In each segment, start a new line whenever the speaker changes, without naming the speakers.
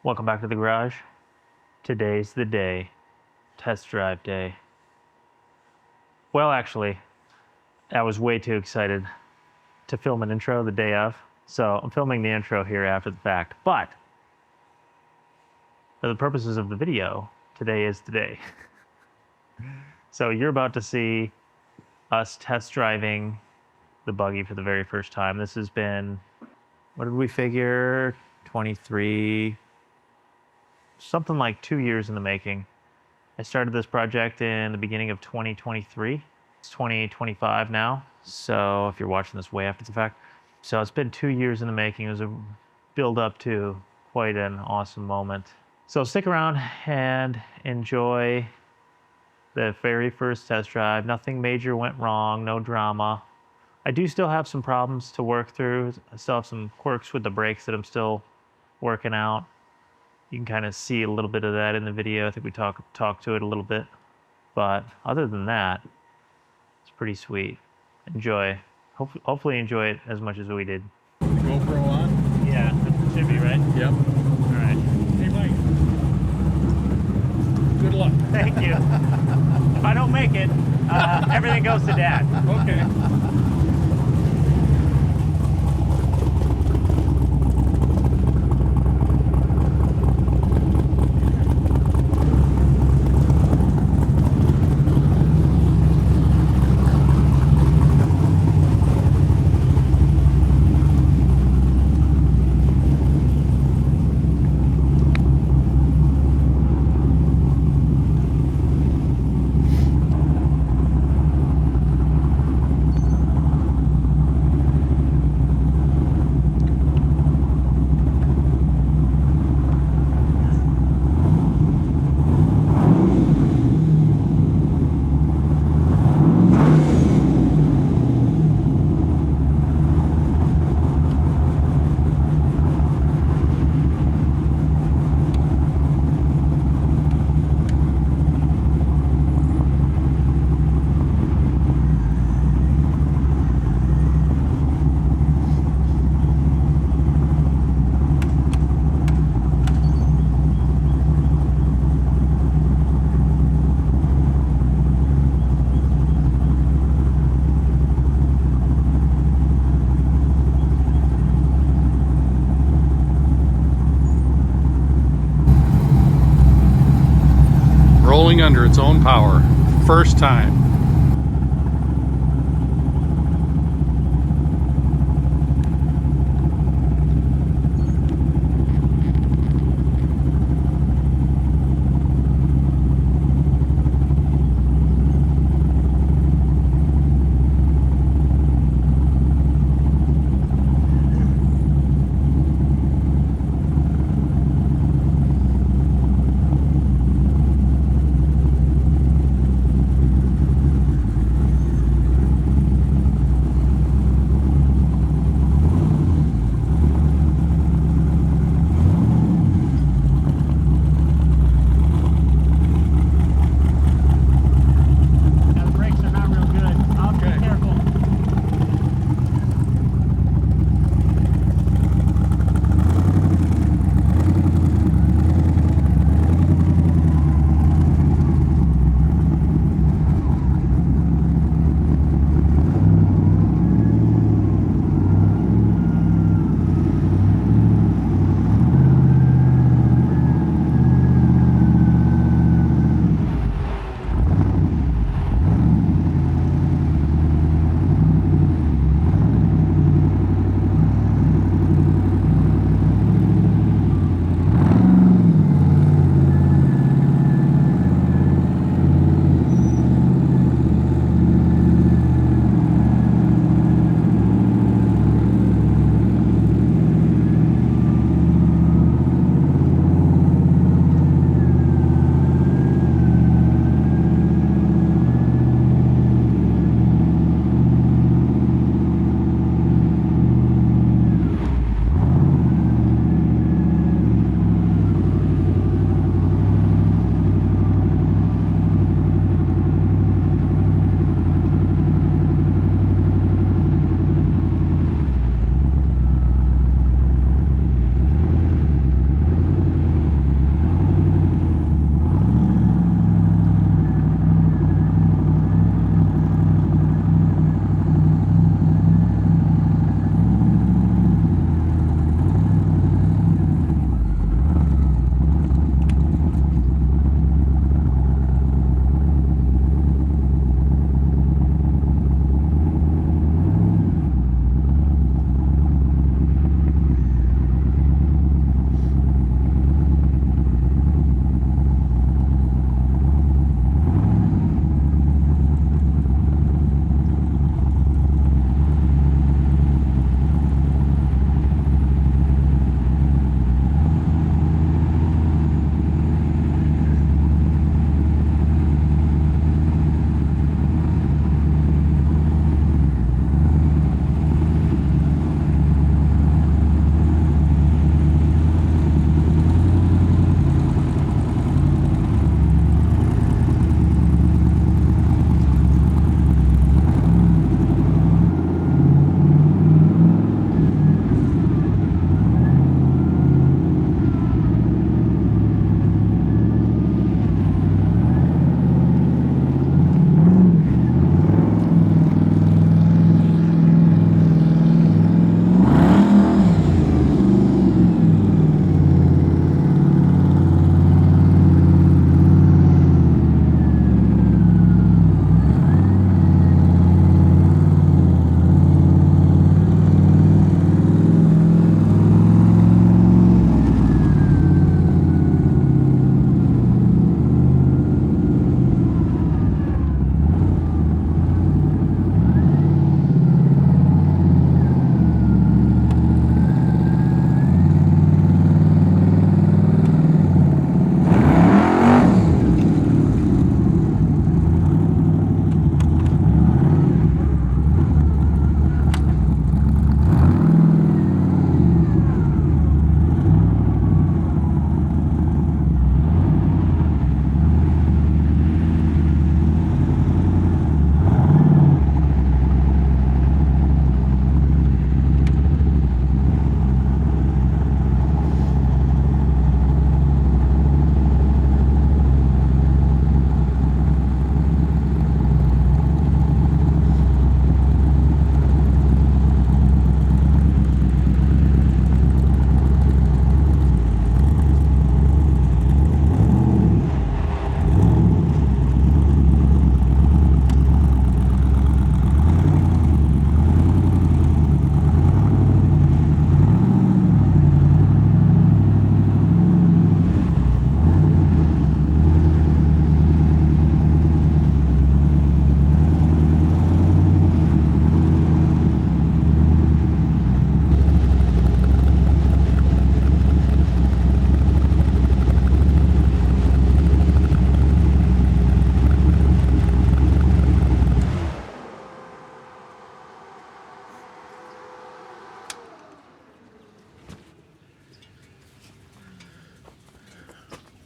Welcome back to the garage. Today's the day. Test drive day. Well, actually, I was way too excited to film an intro the day of, so I'm filming the intro here after the fact. But for the purposes of the video, today is the day. So you're about to see us test driving the Buggy for the very first time. This has been, what did we figure? 23, something like 2 years in the making. I started this project in the beginning of 2023. It's 2025 now, so if you're watching this way after the fact. So it's been 2 years in the making. It was a build up to quite an awesome moment. So stick around and enjoy the very first test drive. Nothing major went wrong, no drama. I do still have some problems to work through. I still have some quirks with the brakes that I'm still working out. You can kind of see a little bit of that in the video. I think we talked to it a little bit. But other than that, it's pretty sweet. Enjoy. Hopefully enjoy it as much as we did.
GoPro on?
Yeah, it should be, right?
Yep.
All right.
Hey, Mike. Good luck.
Thank you. If I don't make it, everything goes to Dad.
Okay. Rolling under its own power. First time.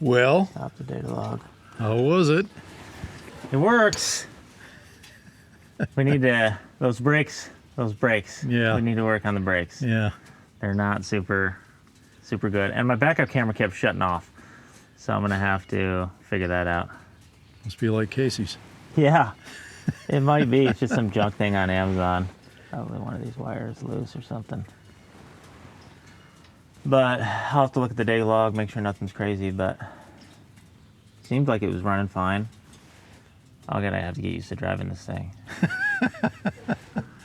Well,
Stop the data log.
how was it?
It works. We need to, those brakes.
Yeah.
We need to work on the brakes.
Yeah.
They're not super good. And my backup camera kept shutting off. So I'm going to have to figure that out.
Must be like Casey's.
Yeah, it might be. It's just some junk thing on Amazon. Probably one of these wires loose or something. But I'll have to look at the data log, make sure nothing's crazy, but seems like it was running fine. I have to get used to driving this thing.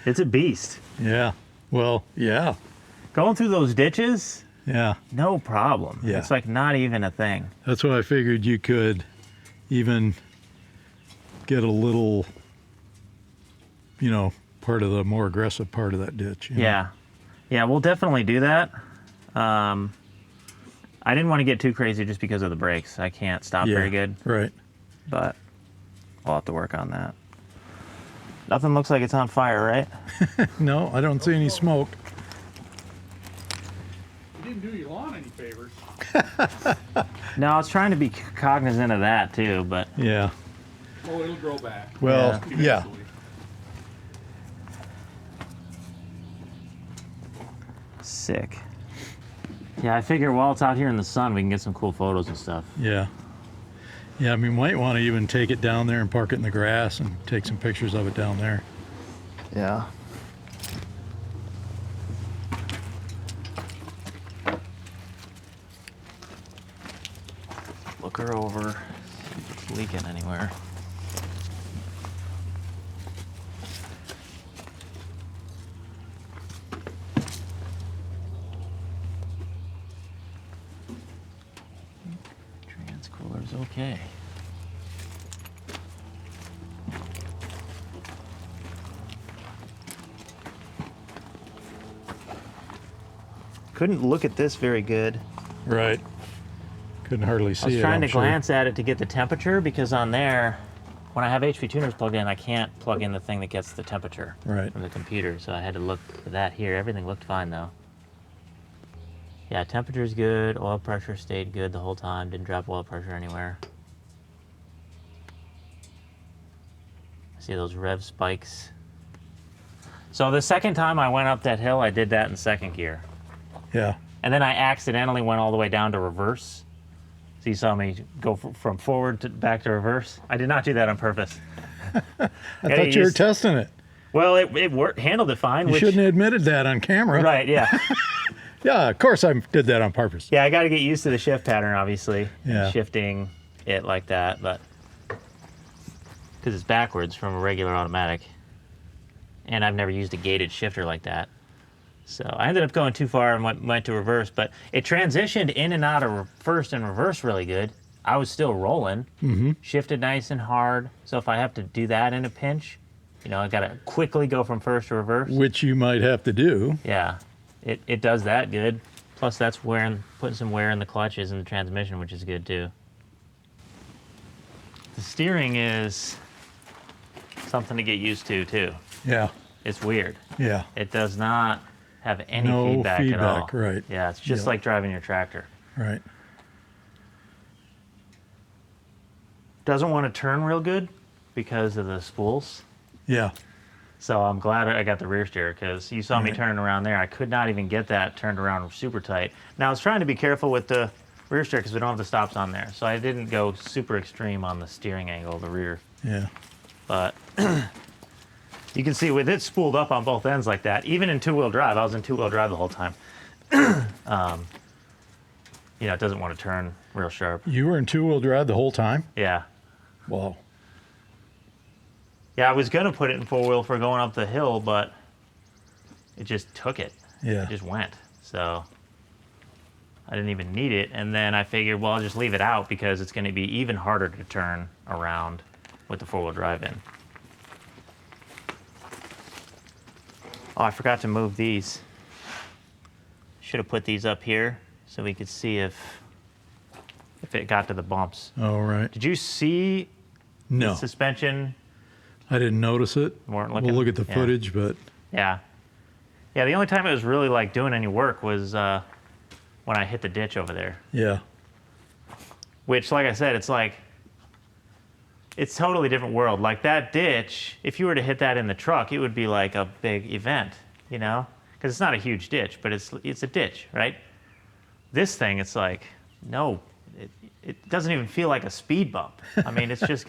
It's a beast.
Yeah. Well, yeah.
Going through those ditches,
Yeah.
no problem.
Yeah.
It's like not even a thing.
That's why I figured you could even get a little, part of the more aggressive part of that ditch. you know?
Yeah. Yeah, we'll definitely do that. I didn't want to get too crazy just because of the brakes. I can't stop very good,
Right.
but we'll have to work on that. Nothing looks like it's on fire, right?
No, I don't see any smoke.
You didn't do your lawn any favors.
No, I was trying to be cognizant of that too, but
Yeah.
Oh, it'll grow back.
Well, yeah.
Eventually.
sick. Yeah, I figure while it's out here in the sun, we can get some cool photos and stuff.
Yeah. Yeah, I mean, might want to even take it down there and park it in the grass and take some pictures of it down there.
Yeah. Look her over, see if it's leaking anywhere. Trans cooler's okay. Couldn't look at this very good.
Right. Couldn't hardly see it.
I was trying
I'm
to
sure.
glance at it to get the temperature because on there, when I have HP tuners plugged in, I can't plug in the thing that gets the temperature
Right.
from the computer. So I had to look for that here. Everything looked fine though. Yeah, temperature's good. Oil pressure stayed good the whole time. Didn't drop oil pressure anywhere. See those rev spikes. So the second time I went up that hill, I did that in second gear.
Yeah.
And then I accidentally went all the way down to reverse. So you saw me go from forward to back to reverse. I did not do that on purpose.
I thought you were testing it.
Well, it worked, handled it fine.
You
which,
shouldn't have admitted that on camera.
Right, yeah.
Yeah, of course I did that on purpose.
Yeah, I got to get used to the shift pattern, obviously.
Yeah.
Shifting it like that, but because it's backwards from a regular automatic. And I've never used a gated shifter like that. So I ended up going too far and went to reverse, but it transitioned in and out of first and reverse really good. I was still rolling, shifted nice and hard. So if I have to do that in a pinch, I got to quickly go from first to reverse.
Which you might have to do.
Yeah, it does that good. Plus that's putting some wear in the clutches and the transmission, which is good too. The steering is something to get used to too.
Yeah.
It's weird.
Yeah.
It does not have any
No
feedback at all.
right.
Yeah, it's just
Yeah.
like driving your tractor.
Right.
Doesn't want to turn real good because of the spools.
Yeah.
So I'm glad I got the rear steer because you saw me
Right.
turning around there. I could not even get that turned around super tight. Now I was trying to be careful with the rear steer because we don't have the stops on there. So I didn't go super extreme on the steering angle of the rear.
Yeah.
But you can see with it spooled up on both ends like that, even in two-wheel drive, I was in two-wheel drive the whole time. It doesn't want to turn real sharp.
You were in two-wheel drive the whole time?
Yeah.
Wow.
Yeah, I was going to put it in four-wheel for going up the hill, but it just took it.
Yeah.
It just went. So I didn't even need it. And then I figured, well, I'll just leave it out because it's going to be even harder to turn around with the four-wheel drive in. Oh, I forgot to move these. Should have put these up here so we could see if it got to the bumps.
All right.
Did you see
No,
the suspension?
I didn't notice it.
Weren't
We'll
looking?
look at the
Yeah.
footage, but
Yeah. Yeah, the only time it was really like doing any work was when I hit the ditch over there.
yeah.
which, like I said, it's totally different world. Like that ditch, if you were to hit that in the truck, it would be like a big event, you know? Because it's not a huge ditch, but it's a ditch, right? This thing, it's like, no, it doesn't even feel like a speed bump. I mean, it's just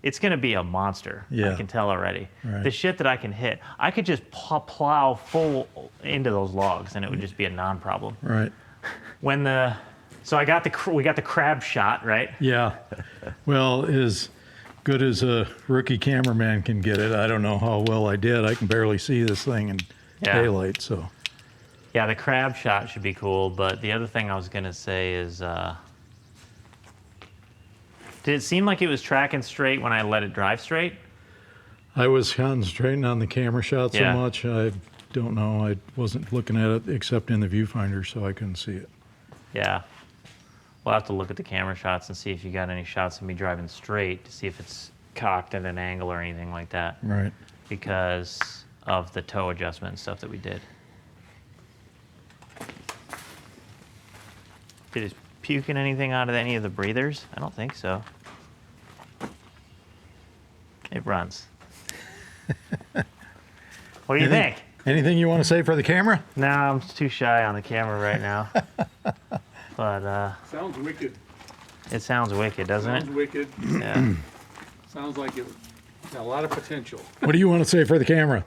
it's gonna be a monster.
Yeah.
I can tell already.
Right.
The shit that I can hit, I could just plow full into those logs, and it would just be a non-problem.
Right.
So we got the crab shot, right?
Yeah. Well, as good as a rookie cameraman can get it, I don't know how well I did. I can barely see this thing in daylight, so.
Yeah, the crab shot should be cool, but the other thing I was gonna say is, did it seem like it was tracking straight when I let it drive straight?
I was concentrating on the camera shot so
Yeah.
much, I don't know. I wasn't looking at it except in the viewfinder, so I couldn't see it.
Yeah. We'll have to look at the camera shots and see if you got any shots of me driving straight to see if it's cocked at an angle or anything like that.
Right.
Because of the toe adjustment and stuff that we did. Did it puking anything out of any of the breathers? I don't think so. It runs. What do you think?
Anything you want to say for the camera?
No, I'm too shy on the camera right now. But
Sounds wicked.
it sounds wicked, doesn't it?
Sounds wicked.
Yeah.
Sounds like it got a lot of potential.
What do you want to say for the camera?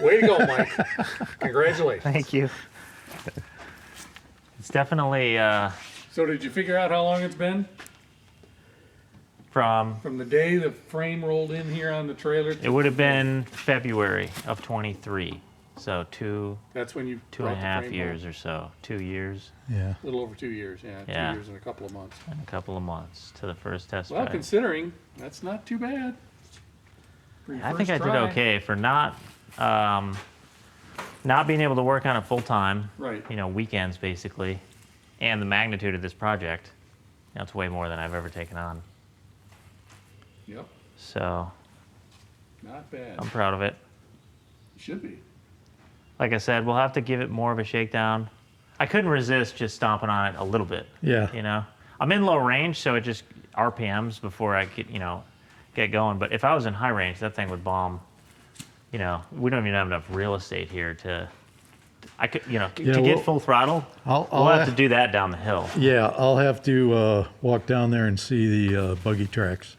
Way to go, Mike. Congratulations.
Thank you. It's definitely
So did you figure out how long it's been?
from,
From the day the frame rolled in here on the trailer?
it would have been February of 23. So
That's when you
two and a
brought the
half
frame
years
home?
or so. 2 years
Yeah.
A little over 2 years, yeah.
Yeah.
2 years and a couple of months.
and a couple of months to the first test
Well,
drive.
considering, that's not too bad. For your
I think
first
I did
try.
okay for not being able to work on it full time.
Right.
You know, weekends basically, and the magnitude of this project. That's way more than I've ever taken on.
Yep,
So
not bad.
I'm proud of it.
Should be.
Like I said, we'll have to give it more of a shakedown. I couldn't resist just stomping on it a little bit.
Yeah.
You know, I'm in low range, so it just RPMs before I get going. But if I was in high range, that thing would bomb. You know, we don't even have enough real estate here to get full throttle.
I'll
We'll have to do that down the hill.
Yeah, I'll have to walk down there and see the buggy tracks.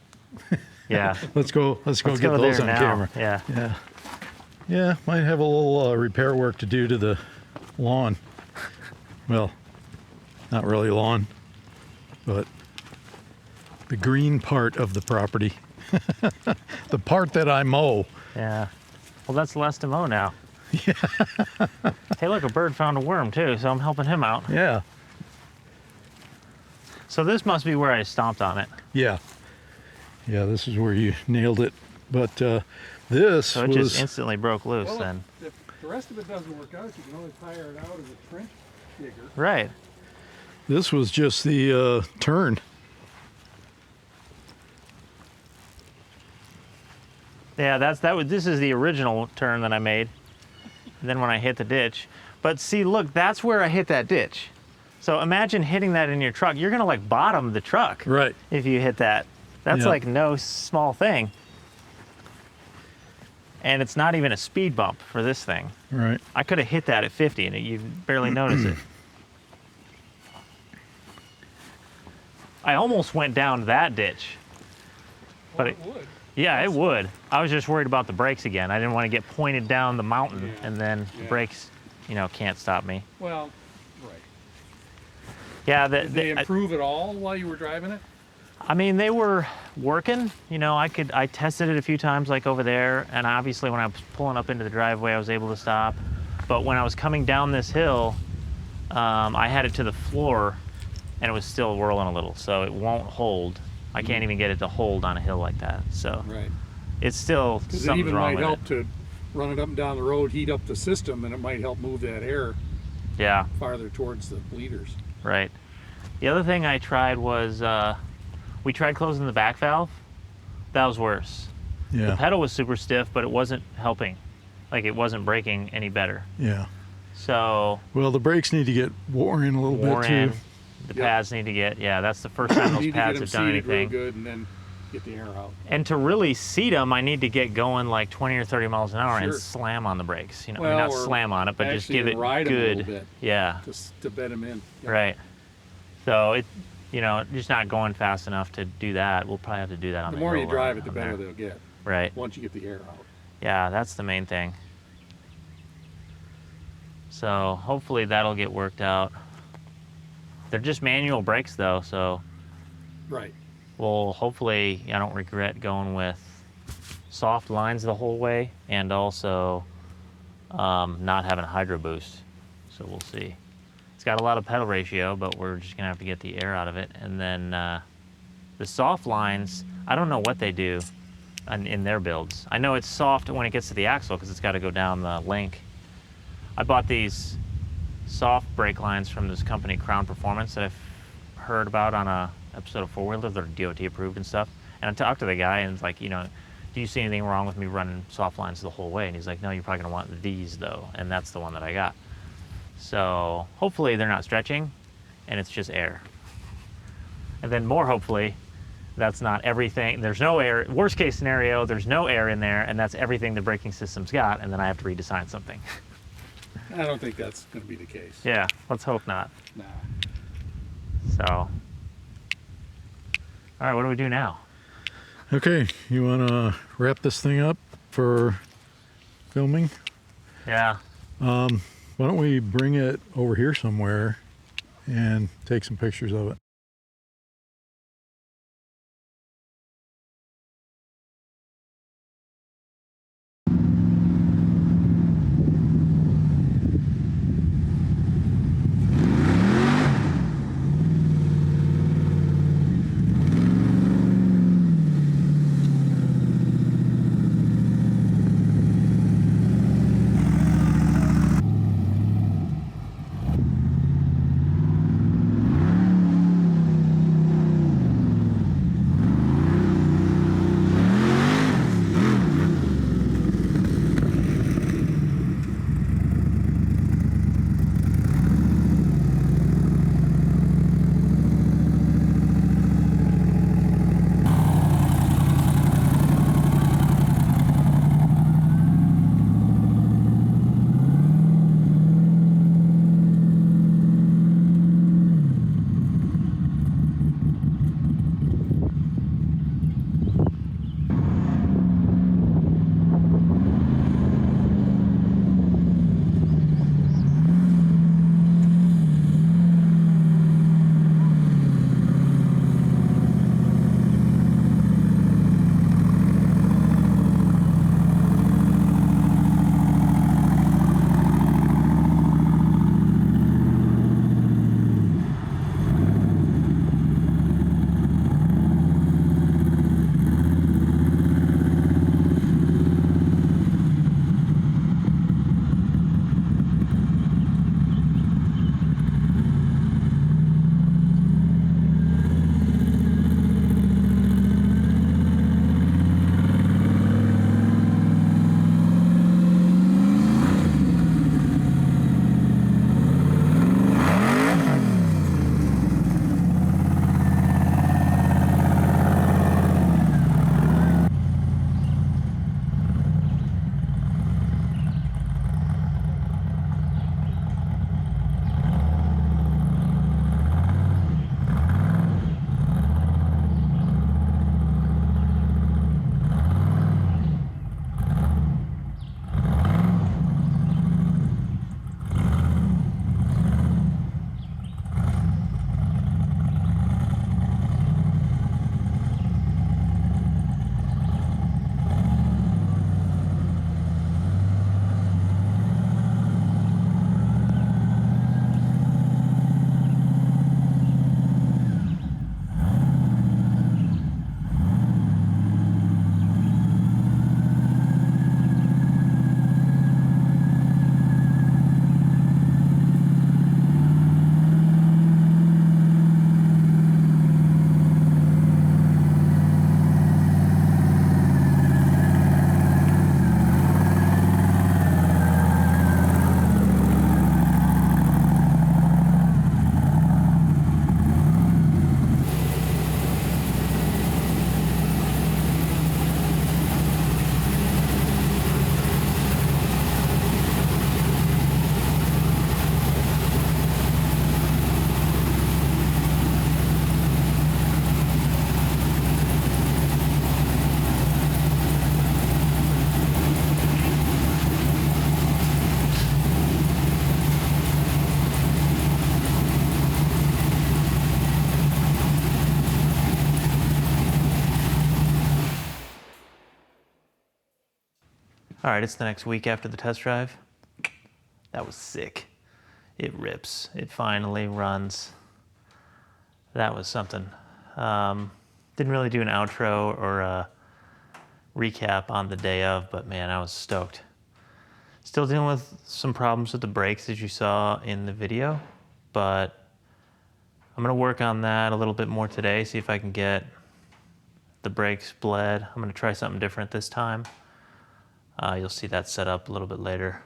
Yeah.
Let's go get
go
those
there
on
now.
camera.
Yeah.
Yeah. Yeah, might have a little repair work to do to the lawn. Well, not really lawn, but the green part of the property. The part that I mow.
Yeah. Well, that's less to mow now. Yeah. Hey, look, a bird found a worm too, so I'm helping him out.
Yeah.
So this must be where I stomped on it.
Yeah. Yeah, this is where you nailed it. But this
So it
was...
just instantly broke loose
Well,
then.
if the rest of it doesn't work out, you can always hire it out as a trench digger.
Right.
This was just the turn.
Yeah, this is the original turn that I made. And then when I hit the ditch. But see, look, that's where I hit that ditch. So imagine hitting that in your truck. You're gonna like bottom the truck
Right.
if you hit that. That's
Yeah.
like no small thing. And it's not even a speed bump for this thing.
Right.
I could have hit that at 50 and you'd barely notice it. I almost went down that ditch.
Well,
But
it would.
Yeah, it would. I was just worried about the brakes again. I didn't want to get pointed down the mountain
Yeah.
and then the
Yeah.
brakes, can't stop me.
Well, right.
Yeah,
Did they improve at all while you were driving it?
I mean, they were working. I tested it a few times, like over there, and obviously when I was pulling up into the driveway, I was able to stop. But when I was coming down this hill, I had it to the floor, and it was still whirling a little, so it won't hold. I can't even get it to hold on a hill like that. So
Right.
it's still
Because it
something's
even
wrong
might
with
help
it.
to run it up and down the road, heat up the system, and it might help move that air
Yeah,
farther towards the bleeders.
right. The other thing I tried was we tried closing the back valve. That was worse. The
Yeah.
pedal was super stiff, but it wasn't helping. Like it wasn't braking any better.
Yeah.
So
Well, the brakes need to get wore in a little
wore
bit
in.
too.
The
Yep.
pads need to get, yeah, that's the first time
You
those
need to get
pads
them
have done
seated real
anything.
good and then get the air out.
And to really seat them, I need to get going like 20 or 30 miles an hour and
Sure.
slam on the brakes. You know, I
Well,
mean, not
or
slam on it, but just
actually
give it
ride 'em a
good.
little bit.
Yeah,
To bed them in. Yep.
right. So it, you know, just not going fast enough to do that. We'll probably have to do that on
The
the
more you
hill
drive it, the
on
better
there.
they'll get.
Right.
Once you get the air out.
Yeah, that's the main thing. So hopefully that'll get worked out. They're just manual brakes though, so
Right.
well, hopefully I don't regret going with soft lines the whole way, and also not having a hydro boost. So we'll see. It's got a lot of pedal ratio, but we're just gonna have to get the air out of it. And then the soft lines, I don't know what they do in their builds. I know it's soft when it gets to the axle because it's got to go down the link. I bought these soft brake lines from this company, Crown Performance, that I've heard about on a episode of Four Wheeler. They're DOT approved and stuff. And I talked to the guy and it's like, you know, do you see anything wrong with me running soft lines the whole way? And he's like, no, you're probably gonna want these though. And that's the one that I got. So hopefully they're not stretching and it's just air. And then more hopefully, that's not everything. There's no air. Worst case scenario, there's no air in there and that's everything the braking system's got. And then I have to redesign something.
I don't think that's going to be the case.
Yeah, let's hope not.
Nah.
So, all right, what do we do now?
Okay, you want to wrap this thing up for filming?
Yeah,
Why don't we bring it over here somewhere and take some pictures of it?
All right, it's the next week after the test drive. That was sick. It rips. It finally runs. That was something. Didn't really do an outro or a recap on the day of, but man, I was stoked. Still dealing with some problems with the brakes as you saw in the video, but I'm gonna work on that a little bit more today, see if I can get the brakes bled. I'm gonna try something different this time. You'll see that set up a little bit later.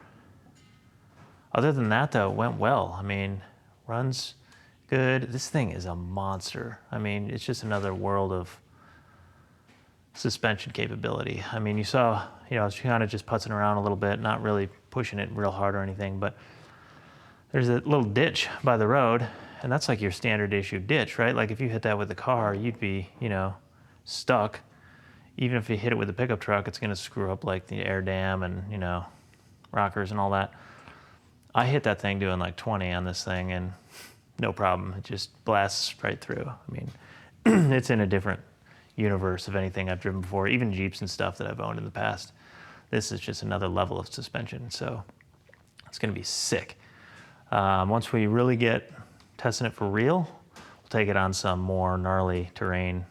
Other than that though, it went well. I mean, runs good. This thing is a monster. I mean, it's just another world of suspension capability. I mean, you saw, I was kind of just putzing around a little bit, not really pushing it real hard or anything, but there's a little ditch by the road, and that's like your standard issue ditch, right? Like if you hit that with a car, you'd be, stuck. Even if you hit it with a pickup truck, it's gonna screw up like the air dam and, rockers and all that. I hit that thing doing like 20 on this thing and no problem. It just blasts right through. I mean, it's in a different universe of anything I've driven before, even Jeeps and stuff that I've owned in the past. This is just another level of suspension, so it's gonna be sick. Once we really get testing it for real, we'll take it on some more gnarly terrain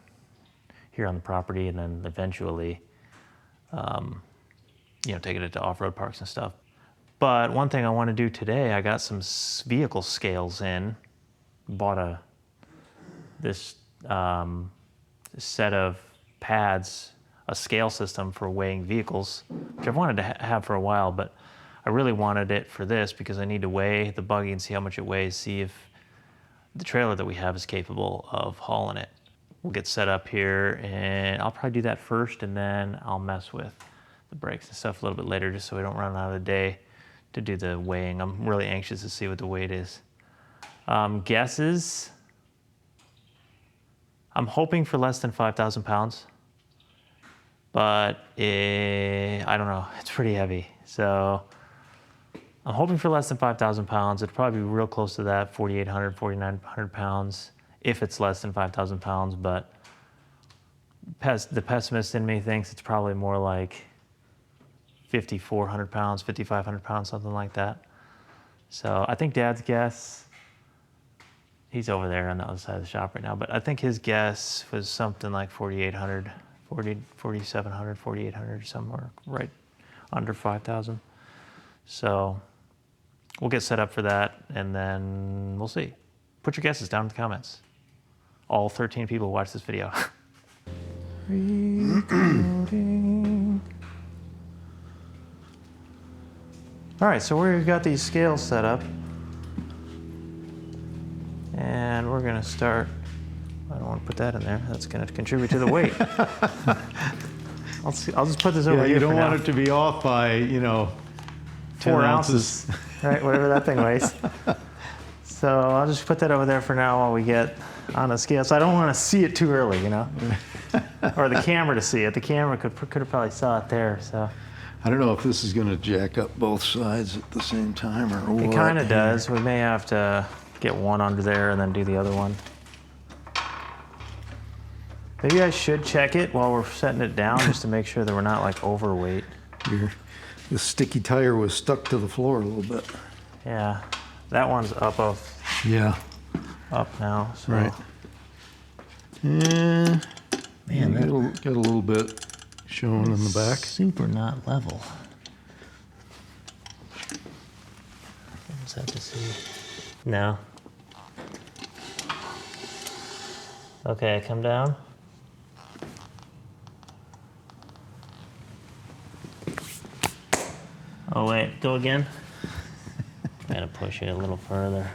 here on the property, and then eventually, taking it to off-road parks and stuff. But one thing I want to do today, I got some vehicle scales in. Bought this set of pads, a scale system for weighing vehicles, which I've wanted to have for a while, but I really wanted it for this because I need to weigh the buggy and see how much it weighs, see if the trailer that we have is capable of hauling it. We'll get set up here, and I'll probably do that first, and then I'll mess with the brakes and stuff a little bit later, just so we don't run out of the day to do the weighing. I'm really anxious to see what the weight is. Guesses, I'm hoping for less than 5,000 pounds, but I don't know, it's pretty heavy. So I'm hoping for less than 5,000 pounds. It'd probably be real close to that, 4,800, 4,900 pounds, if it's less than 5,000 pounds, but the pessimist in me thinks it's probably more like 5,400 pounds, 5,500 pounds, something like that. So I think Dad's guess, he's over there on the other side of the shop right now, but I think his guess was something like 4,800, 4,700, 4,800, somewhere right under 5,000. So we'll get set up for that, and then we'll see. Put your guesses down in the comments. All 13 people who watch this video. Recording. All right, so we've got these scales set up, and we're gonna start. I don't want to put that in there. That's gonna contribute to the weight. I'll just put this over here.
You don't
for
want
now.
it to be off by 10
4 ounces, right? Whatever that thing weighs. So I'll just put that over there for now while we get on the scale. So I don't want to see it too early, or the camera to see it. The camera could have probably saw it there. So
I don't know if this is going to jack up both sides at the same time or what.
it kind of does. We may have to get one under there and then do the other one. Maybe I should check it while we're setting it down just to make sure that we're not like overweight.
The sticky tire was stuck to the floor a little bit.
Yeah, that one's up now. So.
Right. Yeah.
Man,
got a little bit showing in the back.
Super not level. What's that to see? No. Okay, come down. Oh wait, go again. Gotta push it a little further.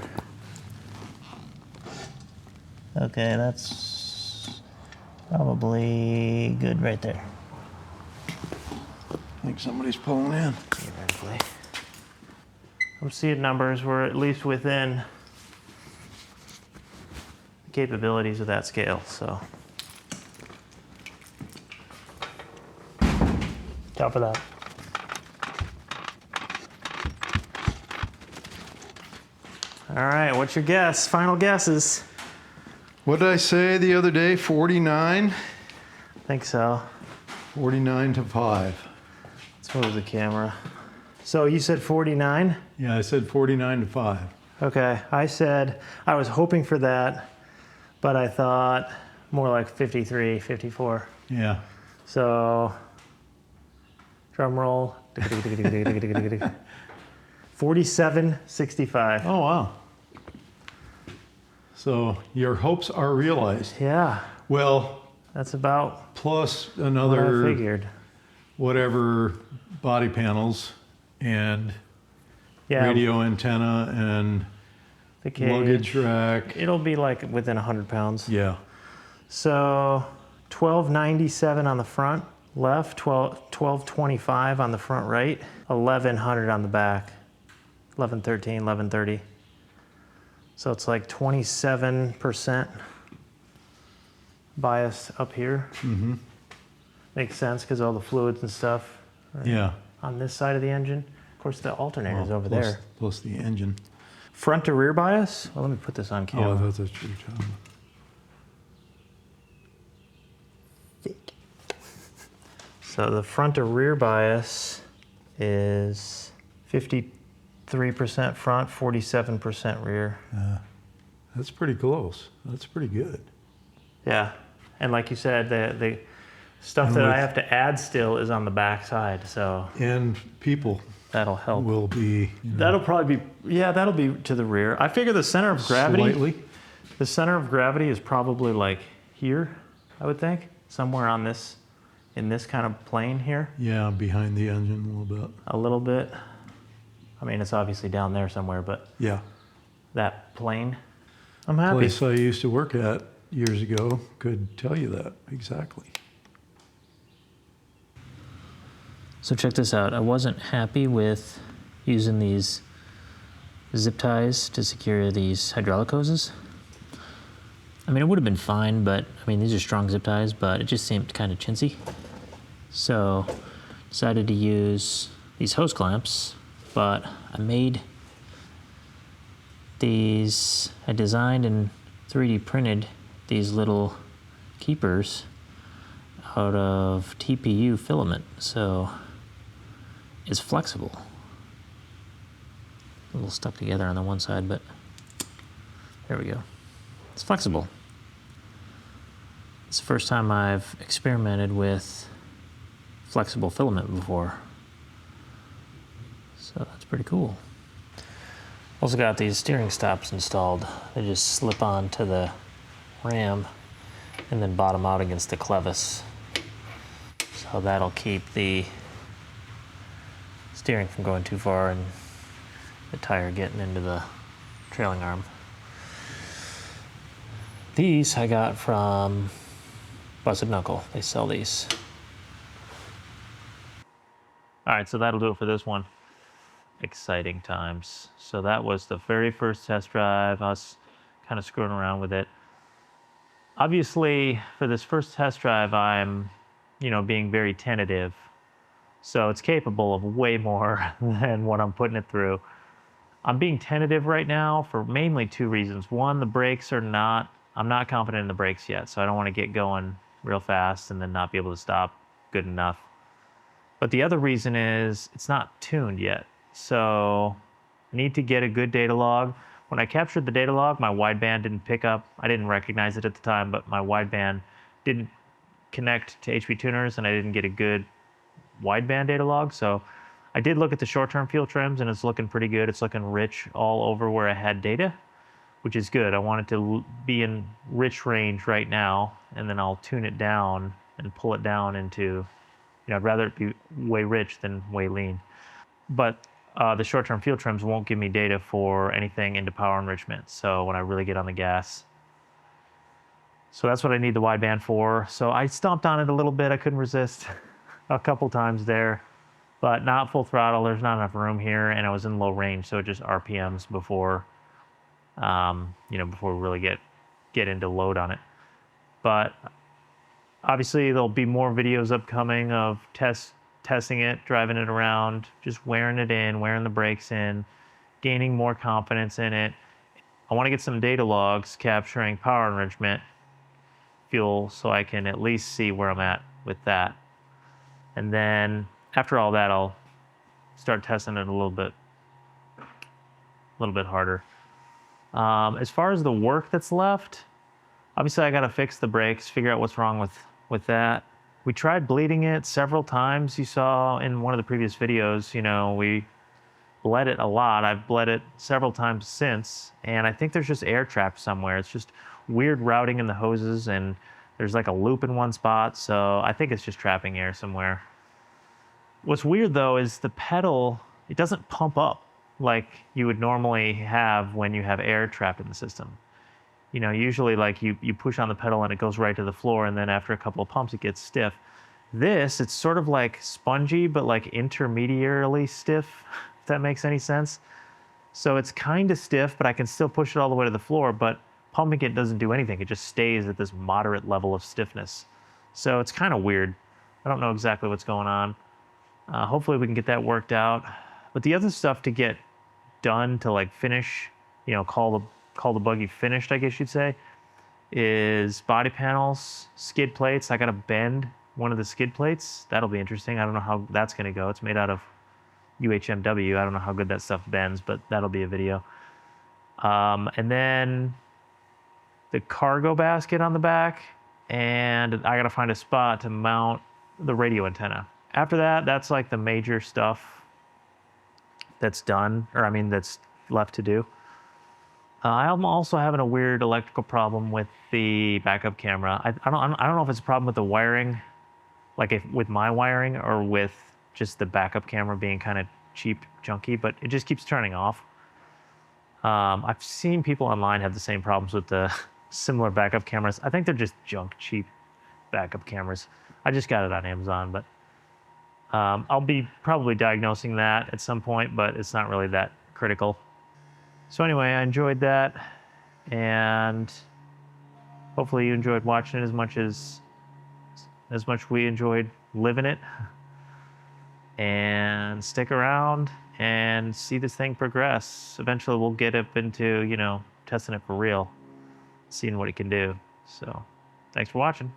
Okay, that's probably good right there.
I think somebody's pulling in.
Theoretically. I'm seeing numbers. We're at least within the capabilities of that scale, so. Top of that. All right, what's your guess? Final guesses.
What did I say the other day? 49?
I think so.
49 to 5.
Let's move the camera. So you said 49?
Yeah, I said 49 to 5.
Okay, I said, I was hoping for that, but I thought more like 53, 54.
Yeah.
So, drum roll. 47.65.
Oh, wow. So your hopes are realized.
Yeah,
Well,
that's about
plus
what I
another
figured.
whatever body panels and
Yeah,
radio antenna and
the cage.
luggage rack.
It'll be like within 100 pounds.
Yeah.
So 1297 on the front left, 1225 on the front right, 1100 on the back, 1113, 1130. So it's like 27% bias up here.
Mm-hmm.
Makes sense because all the fluids and stuff are
Yeah.
on this side of the engine. Of course, the alternator's
Well,
over
plus,
there.
Plus the engine.
Front to rear bias. Well, let me put this on
Oh, I
camera.
thought that's what you were talking about.
So the front to rear bias is 53% front, 47% rear.
That's pretty close. That's pretty good.
Yeah, and like you said, the stuff
And
that I
with-
have to add still is on the back side, so
And people
that'll help.
will be,
That'll probably be, yeah, that'll be to the rear. I figure the center of gravity,
slightly.
the center of gravity is probably like here, I would think, somewhere on this, in this kind of plane here,
Yeah, behind the engine a little bit.
a little bit. I mean, it's obviously down there somewhere, but
Yeah.
that plane, I'm happy.
Place I used to work at years ago could tell you that exactly.
So check this out. I wasn't happy with using these zip ties to secure these hydraulic hoses. I mean, it would have been fine, but I mean, these are strong zip ties, but it just seemed kind of chintzy. So decided to use these hose clamps, but I made these, I designed and 3D printed these little keepers out of TPU filament. So it's flexible. A little stuck together on the one side, but there we go. It's flexible. It's the first time I've experimented with flexible filament before. So that's pretty cool. Also got these steering stops installed. They just slip on to the ram and then bottom out against the clevis. So that'll keep the steering from going too far and the tire getting into the trailing arm. These I got from Busted Knuckle. They sell these.
All right, so that'll do it for this one. Exciting times. So that was the very first test drive, us kind of screwing around with it. Obviously, for this first test drive, I'm, being very tentative. So it's capable of way more than what I'm putting it through. I'm being tentative right now for mainly two reasons. One, the brakes are not, I'm not confident in the brakes yet, so I don't want to get going real fast and then not be able to stop good enough. But the other reason is it's not tuned yet. So I need to get a good data log. When I captured the data log, my wideband didn't pick up. I didn't recognize it at the time, but my wideband didn't connect to HP tuners and I didn't get a good wideband data log. So I did look at the short-term fuel trims and it's looking pretty good. It's looking rich all over where I had data, which is good. I want it to be in rich range right now, and then I'll tune it down and pull it down into, I'd rather it be way rich than way lean. But the short-term fuel trims won't give me data for anything into power enrichment. So when I really get on the gas. So that's what I need the wideband for. So I stomped on it a little bit. I couldn't resist a couple times there, but not full throttle. There's not enough room here, and I was in low range, so just RPMs before, before we really get into load on it. But obviously there'll be more videos upcoming of testing it, driving it around, just wearing it in, wearing the brakes in, gaining more confidence in it. I want to get some data logs capturing power enrichment fuel so I can at least see where I'm at with that. And then after all that, I'll start testing it a little bit harder. As far as the work that's left, obviously I got to fix the brakes, figure out what's wrong with that. We tried bleeding it several times. You saw in one of the previous videos, you know, we bled it a lot. I've bled it several times since, and I think there's just air trapped somewhere. It's just weird routing in the hoses, and there's like a loop in one spot, so I think it's just trapping air somewhere. What's weird though is the pedal, it doesn't pump up like you would normally have when you have air trapped in the system. You know, usually like you push on the pedal and it goes right to the floor, and then after a couple of pumps it gets stiff. This, it's sort of like spongy, but like intermediarily stiff, if that makes any sense. So it's kind of stiff, but I can still push it all the way to the floor, but pumping it doesn't do anything. It just stays at this moderate level of stiffness. So it's kind of weird. I don't know exactly what's going on. Hopefully we can get that worked out. But the other stuff to get done to like finish, you know, call the buggy finished, I guess you'd say, is body panels, skid plates. I got to bend one of the skid plates. That'll be interesting. I don't know how that's going to go. It's made out of UHMW. I don't know how good that stuff bends, but that'll be a video. And then the cargo basket on the back, and I got to find a spot to mount the radio antenna. After that, that's like the major stuff that's done, or I mean, that's left to do. I'm also having a weird electrical problem with the backup camera. I don't know if it's a problem with the wiring, like if with my wiring, or with just the backup camera being kind of cheap, junky, but it just keeps turning off. I've seen people online have the same problems with the similar backup cameras. I think they're just junk, cheap backup cameras. I just got it on Amazon, but I'll be probably diagnosing that at some point, but it's not really that critical. So anyway, I enjoyed that, and hopefully you enjoyed watching it as much we enjoyed living it. And stick around and see this thing progress. Eventually we'll get up into, you know, testing it for real, seeing what it can do. So thanks for watching.